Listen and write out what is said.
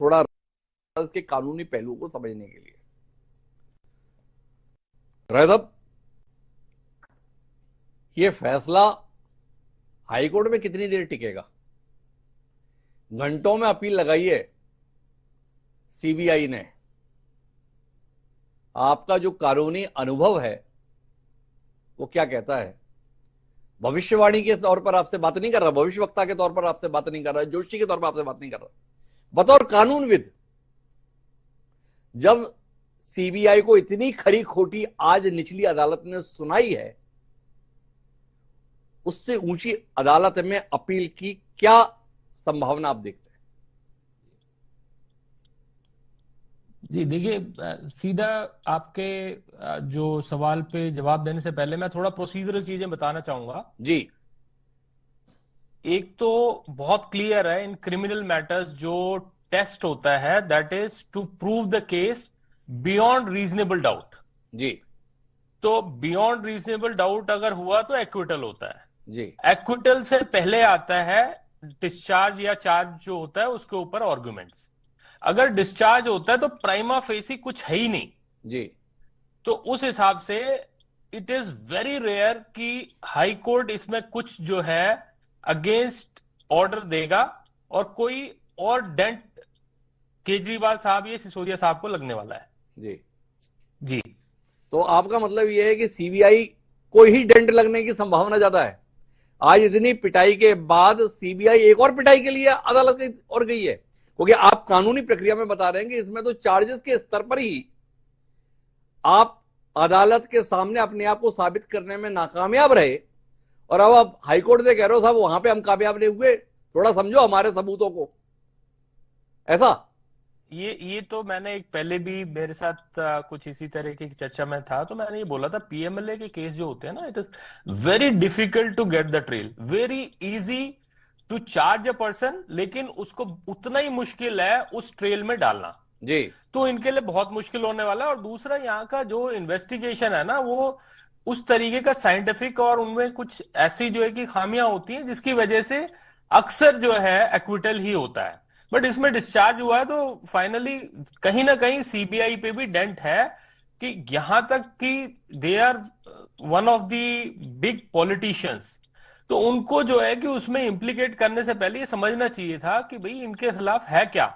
थोड़ा इसके कानूनी पहलुओं को समझने के लिए। राय साहब, ये फैसला हाईकोर्ट में कितनी देर टिकेगा? घंटों में अपील लगाई है सीबीआई ने। आपका जो कानूनी अनुभव है वो क्या कहता है? भविष्यवाणी के तौर पर आपसे बात नहीं कर रहा, भविष्यवक्ता के तौर पर आपसे बात नहीं कर रहा, जोशी के तौर पर आपसे बात नहीं कर रहा, बतौर कानूनविद, जब सीबीआई को इतनी खरी खोटी आज निचली अदालत ने सुनाई है, उससे ऊंची अदालत में अपील की क्या संभावना आप देखते हैं? जी देखिए, सीधा आपके जो सवाल पे जवाब देने से पहले मैं थोड़ा प्रोसीजरल चीजें बताना चाहूंगा। जी। एक तो बहुत क्लियर है इन क्रिमिनल मैटर्स जो टेस्ट होता है, that is to prove the case beyond reasonable doubt. जी। तो बियॉन्ड रीजनेबल डाउट अगर हुआ तो एक्विटल होता है। जी। एक्विटल से पहले आता है डिस्चार्ज या चार्ज जो होता है उसके ऊपर आर्गुमेंट्स। अगर डिस्चार्ज होता है तो प्राइमा फेसी कुछ है ही नहीं। जी। तो उस हिसाब से इट इज वेरी रेयर कि हाई कोर्ट इसमें कुछ जो है अगेंस्ट ऑर्डर देगा और कोई और डेंट केजरीवाल साहब या सिसोदिया साहब को लगने वाला है। जी। जी। तो आपका मतलब यह है कि सीबीआई को ही डेंट लगने की संभावना ज्यादा है? आज इतनी पिटाई के बाद सीबीआई एक और पिटाई के लिए अदालत की ओर गई है, क्योंकि आप कानूनी प्रक्रिया में बता रहे हैं कि इसमें तो चार्जेस के स्तर पर ही आप अदालत के सामने अपने आप को साबित करने में नाकामयाब रहे, और अब आप हाईकोर्ट से कह रहे हो साहब वहां पे हम कामयाब नहीं हुए, थोड़ा समझो हमारे सबूतों को, ऐसा? ये तो मैंने एक पहले भी मेरे साथ कुछ इसी तरह की चर्चा में था, तो मैंने ये बोला था पीएमएलए के केस जो होते हैं ना, it is very difficult to get the trail, very easy to charge a person, लेकिन उसको उतना ही मुश्किल है उस ट्रेल में डालना। जी। तो इनके लिए बहुत मुश्किल होने वाला है। और दूसरा, यहाँ का जो इन्वेस्टिगेशन है ना, वो उस तरीके का साइंटिफिक, और उनमें कुछ ऐसी जो है कि खामियां होती हैं जिसकी वजह से अक्सर जो है एक्विटल ही होता है। बट इसमें डिस्चार्ज हुआ है तो फाइनली कहीं ना कहीं सीबीआई पे भी डेंट है कि यहां तक कि they are one of the big politicians. तो उनको जो है कि उसमें इंप्लीकेट करने से पहले ये समझना चाहिए था कि भाई इनके खिलाफ है क्या।